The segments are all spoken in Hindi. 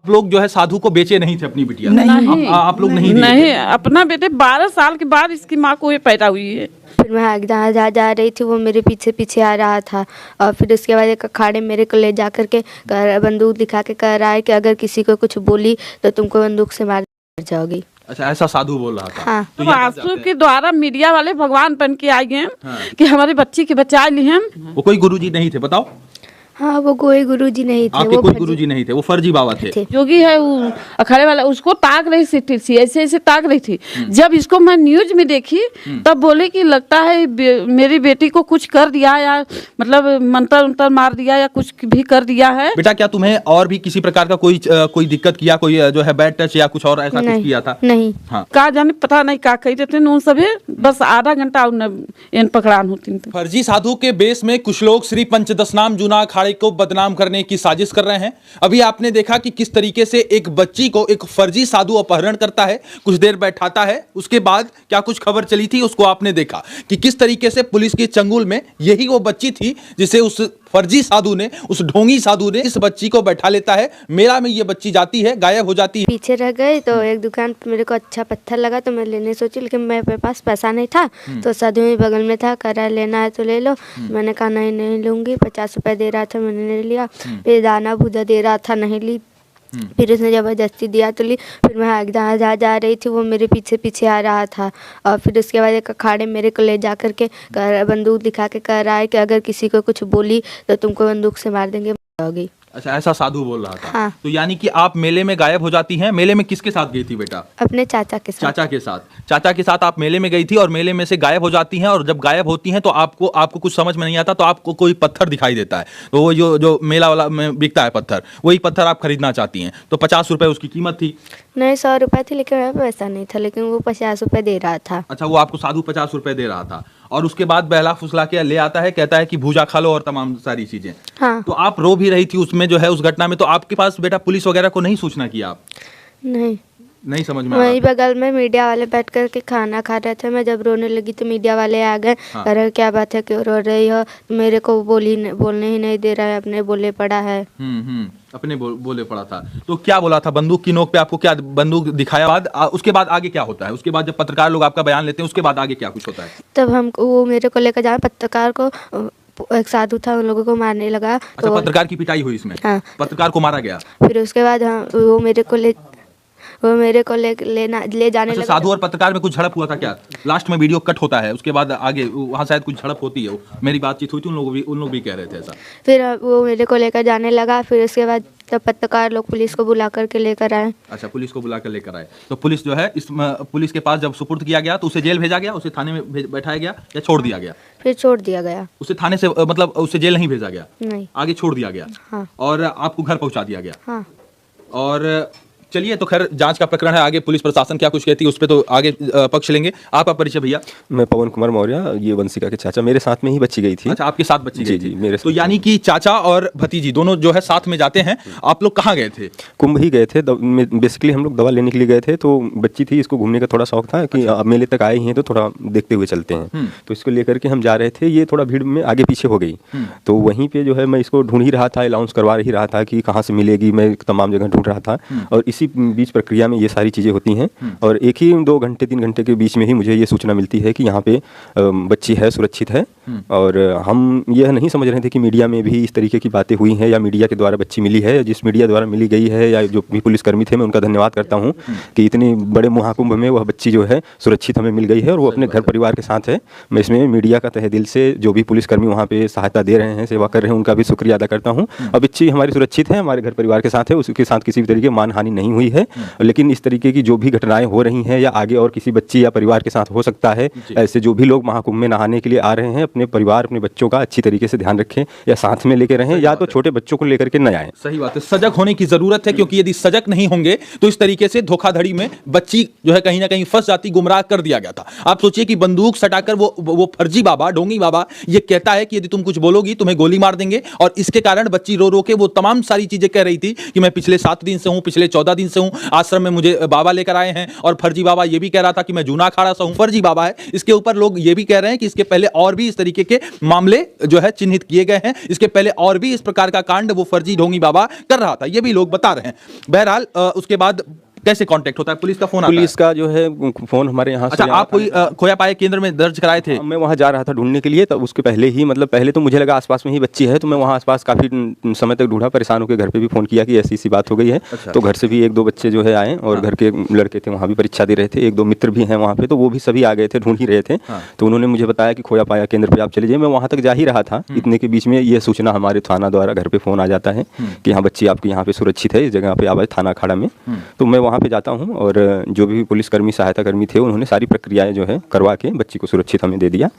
आप लोग जो है साधु को बेचे नहीं थे अपनी बिटिया? नहीं। आप लोग नहीं दिए नहीं, थे? अपना बेटे 12 साल के बाद इसकी माँ को ये पैदा हुई है। फिर मैं जहाँ जा रही थी वो मेरे पीछे पीछे आ रहा था और फिर उसके बाद एक अखाड़े मेरे को ले जा करके बंदूक दिखा के कह रहा है कि अगर किसी को कुछ बोली तो तुमको बंदूक से मार जाओगी। अच्छा, ऐसा साधु बोल रहा था। हाँ। तो तो आंसू के द्वारा मीडिया वाले भगवान बन के आए हैं हाँ। कि हमारी बच्ची की बचा ली हम। वो कोई गुरुजी नहीं थे बताओ? हाँ, वो कोई गुरुजी नहीं थे, आपके वो कोई गुरुजी नहीं थे, वो फर्जी बाबा थे। जोगी है वो अखाड़े वाला, उसको ताक रही थी ऐसे ऐसे ताक रही थी। जब इसको मैं न्यूज में देखी तब बोले कि लगता है मेरी बेटी को कुछ कर दिया या मतलब मंत्र उंतर मार दिया या कुछ भी कर दिया है। बेटा क्या तुम्हें और भी किसी प्रकार का कोई दिक्कत किया, कोई जो है बैड टच या कुछ और ऐसा कुछ किया था? नहीं। हाँ। का जाने पता नहीं का कही रहते उन सभी, बस आधा घंटा इन पकड़ान होती। फर्जी साधु के बेस में कुछ लोग श्री पंचदशनाम जूना अखाड़े को बदनाम करने की साजिश कर रहे हैं। अभी आपने देखा कि किस तरीके से एक बच्ची को एक फर्जी साधु अपहरण करता है, कुछ देर बैठाता है, उसके बाद क्या कुछ खबर चली थी उसको आपने देखा कि किस तरीके से पुलिस के चंगुल में यही वो बच्ची थी जिसे उस फर्जी साधु ने, उस ढोंगी साधु ने इस बच्ची को बैठा लेता है। मेला में ये बच्ची जाती है, गायब हो जाती है। पीछे रह गए तो एक दुकान पे मेरे को अच्छा पत्थर लगा तो मैं लेने सोची, लेकिन मेरे पास पैसा नहीं था। तो साधु मेरे बगल में था, कह रहा लेना है तो ले लो। मैंने कहा नहीं लूंगी। 50 रुपए दे रहा था, मैंने नहीं लिया। फिर दाना भूजा दे रहा था, नहीं ली। फिर उसने ज़बरदस्ती दिया तो ली। फिर मैं जहाँ जा रही थी वो मेरे पीछे पीछे आ रहा था और फिर उसके बाद एक अखाड़े मेरे को ले जा करके बंदूक दिखा के कह रहा है कि अगर किसी को कुछ बोली तो तुमको बंदूक से मार देंगे, जाओगी। अच्छा, ऐसा साधु बोल रहा था। हाँ। तो यानी कि आप मेले में गायब हो जाती हैं। मेले में किसके साथ गई थी बेटा? अपने चाचा के साथ। चाचा के साथ। चाचा के साथ आप मेले में गई थी और मेले में से गायब हो जाती हैं। और जब गायब होती हैं तो आपको कुछ समझ में नहीं आता, तो आपको कोई पत्थर दिखाई देता है, तो वो जो मेला वाला में बिकता है पत्थर, वही पत्थर आप खरीदना चाहती हैं। तो 50 रुपए उसकी कीमत थी। नहीं, 100 रुपए थी, लेकिन मेरा पैसा नहीं था, लेकिन वो 50 रुपए दे रहा था। अच्छा, वो आपको साधु 50 रुपए दे रहा था और उसके बाद बहला फुसला के ले आता है, कहता है कि भूजा खा लो और तमाम सारी चीजें। हाँ। तो आप रो भी रही थी उसमें जो है, उस घटना में। तो आपके पास बेटा पुलिस वगैरह को नहीं सूचना किया आप? नहीं समझ में वही बगल में मीडिया वाले बैठ कर के खाना खा रहे थे। मैं जब रोने लगी तो मीडिया वाले आ गए। हाँ। कह रहे क्या बात है, क्यों रो रही हो? मेरे को बोलने ही नहीं दे रहा है, अपने बोले पड़ा है। अपने बोले पड़ा था। तो क्या बोला था? बंदूक की नोक पे आपको क्या बंदूक दिखाया? बाद उसके बाद आगे क्या होता है? उसके बाद जब पत्रकार लोग आपका बयान लेते हैं उसके बाद आगे क्या कुछ होता है? तब हमको वो मेरे को लेकर जाए, पत्रकार को एक साधु था, उन लोगों को मारने लगा। अच्छा, तो पत्रकार की पिटाई हुई इसमें? हाँ। पत्रकार को मारा गया। फिर उसके बाद वो मेरे को ले जाने लगा। साधु और पत्रकार में कुछ झड़प हुआ था क्या? लास्ट में वीडियो कट होता है, उसके बाद आगे वहाँ शायद कुछ झड़प होती है। मेरी बातचीत हुई थी, उन लोग भी कह रहे थे ऐसा। फिर वो मेरे को लेकर जाने लगा। फिर उसके बाद तब पत्रकार लोग पुलिस को बुला करके लेकर आए। अच्छा, पुलिस को बुला कर लेकर आए। तो पुलिस जो है पुलिस के पास जब सुपुर्द किया गया तो उसे जेल भेजा गया, उसे थाने में बैठाया गया या छोड़ दिया गया? फिर छोड़ दिया गया। उसे थाने से मतलब उसे जेल नहीं भेजा गया? नहीं, आगे छोड़ दिया गया। हाँ। और आपको घर पहुंचा दिया गया। हाँ। और चलिए, तो खैर जांच का प्रकरण है, आगे पुलिस प्रशासन क्या कुछ कहती है उस पर तो आगे पक्ष लेंगे। आपका परिचय भैया? मैं पवन कुमार मौर्य, ये वंशिका के चाचा। मेरे साथ में ही बच्ची गई थी। अच्छा, आपके साथ बच्ची गई थी? जी, मेरे तो यानी कि चाचा और भतीजी दोनों जो है साथ में जाते हैं। आप लोग कहाँ गए थे? कुंभ ही गए थे। बेसिकली हम लोग दवा लेने के लिए गए थे। तो बच्ची थी, इसको घूमने का थोड़ा शौक था कि मेले तक आए ही हैं तो थोड़ा देखते हुए चलते हैं। तो इसको लेकर के हम जा रहे थे। ये थोड़ा भीड़ में आगे पीछे हो गई। तो वहीं पे जो है मैं इसको ढूंढ ही रहा था, अनाउंस करवा ही रहा था कि कहाँ से मिलेगी। मैं तमाम जगह ढूंढ रहा था और इसी बीच प्रक्रिया में ये सारी चीज़ें होती हैं। और एक ही 2 घंटे 3 घंटे के बीच में ही मुझे ये सूचना मिलती है कि यहाँ पे बच्ची है, सुरक्षित है। और हम यह नहीं समझ रहे थे कि मीडिया में भी इस तरीके की बातें हुई हैं या मीडिया के द्वारा बच्ची मिली है। जिस मीडिया द्वारा मिली गई है या जो भी पुलिसकर्मी थे, मैं उनका धन्यवाद करता हूँ कि इतने बड़े महाकुंभ में वह बच्ची जो है सुरक्षित हमें मिल गई है और वो अपने घर परिवार के साथ है। मैं इसमें मीडिया का तहे दिल से जो भी पुलिसकर्मी वहाँ पे सहायता दे रहे हैं, सेवा कर रहे हैं, उनका भी शुक्रिया अदा करता हूँ। अब बच्ची हमारी सुरक्षित है, हमारे घर परिवार के साथ है, उसके साथ किसी भी तरीके की मानहानि नहीं हुई है। लेकिन इस तरीके की जो भी घटनाएं हो रही हैं या आगे और किसी बच्ची या परिवार के साथ हो सकता है, ऐसे जो भी लोग महाकुंभ में नहाने के लिए आ रहे हैं, अपने परिवार अपने बच्चों का अच्छी तरीके से ध्यान रखें या साथ में लेके रहें, या तो छोटे बच्चों को लेकर के न आए। सही बात है, सजग होने की जरूरत है, क्योंकि यदि सजग नहीं होंगे तो इस तरीके से धोखाधड़ी में बच्ची जो है कहीं ना कहीं फंस जाती, गुमराह कर दिया गया था। आप सोचिए कि बंदूक सटाकर वो फर्जी बाबा, ढोंगी बाबा ये कहता है कि यदि तुम कुछ बोलोगी तुम्हें गोली मार देंगे। और इसके कारण बच्ची रो रो के वो तमाम सारी चीजें कह रही थी कि मैं पिछले 7 दिन से हूं, पिछले 14 दिन दिन से हूँ, आश्रम में मुझे बाबा लेकर आए हैं, और फर्जी बाबा ये भी कह रहा था कि मैं जूना अखाड़ा से हूँ, फर्जी बाबा है। इसके ऊपर लोग ये भी कह रहे हैं कि इसके पहले और भी इस तरीके के मामले जो है चिन्हित किए गए हैं, इसके पहले और भी इस प्रकार का कांड वो फर्जी ढोंगी बाबा कर रहा था, ये भी लोग बता रहे हैं। बहरहाल उसके बाद कैसे कांटेक्ट होता है? पुलिस का फोन आता है? पुलिस का जो है फोन हमारे यहाँ अच्छा, आप कोई खोया पाए केंद्र में दर्ज कराए थे? मैं वहाँ जा रहा था ढूंढने के लिए, तब उसके पहले ही मतलब पहले तो मुझे लगा आसपास में ही बच्ची है, तो मैं वहाँ आसपास काफ़ी समय तक ढूंढा, परेशान होकर घर पे भी फ़ोन किया कि ऐसी बात हो गई है। अच्छा। तो घर से भी 1-2 बच्चे जो है आए, और घर के लड़के थे वहाँ भी परीक्षा दे रहे थे, 1-2 मित्र भी हैं वहाँ पे, तो वो भी सभी आ गए थे, ढूंढ ही रहे थे। तो उन्होंने मुझे बताया कि खोया पाया केंद्र पर आप चले जाइए। मैं वहाँ तक जा ही रहा था, इतने के बीच में ये सूचना हमारे थाना द्वारा घर पर फ़ोन आ जाता है कि हाँ बच्ची आपकी यहाँ पे सुरक्षित है, इस जगह पे आवाज़ थाना अखाड़ा में। तो मैं वहाँ पे जाता हूँ, और जो भी पुलिसकर्मी सहायता कर्मी थे उन्होंने सारी प्रक्रियाएं जो है करवा के बच्ची को सुरक्षित हमें दे दिया।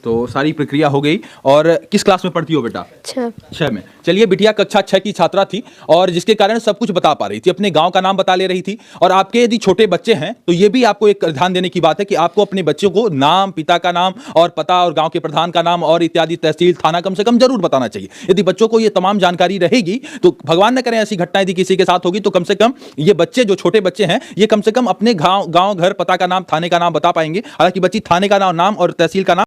तो सारी प्रक्रिया हो गई। और किस क्लास में पढ़ती हो बेटा? 6 में। चलिए, बिटिया कक्षा 6 की छात्रा थी, और जिसके कारण सब कुछ बता पा रही थी, अपने गांव का नाम बता ले रही थी। और आपके यदि छोटे बच्चे हैं तो ये भी आपको एक ध्यान देने की बात है कि आपको अपने बच्चों को नाम, पिता का नाम और पता, और गांव के प्रधान का नाम और इत्यादि, तहसील, थाना कम से कम जरूर बताना चाहिए। यदि बच्चों को ये तमाम जानकारी रहेगी तो भगवान न करे ऐसी घटना यदि किसी के साथ होगी, तो कम से कम ये बच्चे, जो छोटे बच्चे हैं, ये कम से कम अपने गाँव, घर, पता का नाम, थाने का नाम बता पाएंगे। हालांकि बच्ची थाने का नाम और तहसील का नाम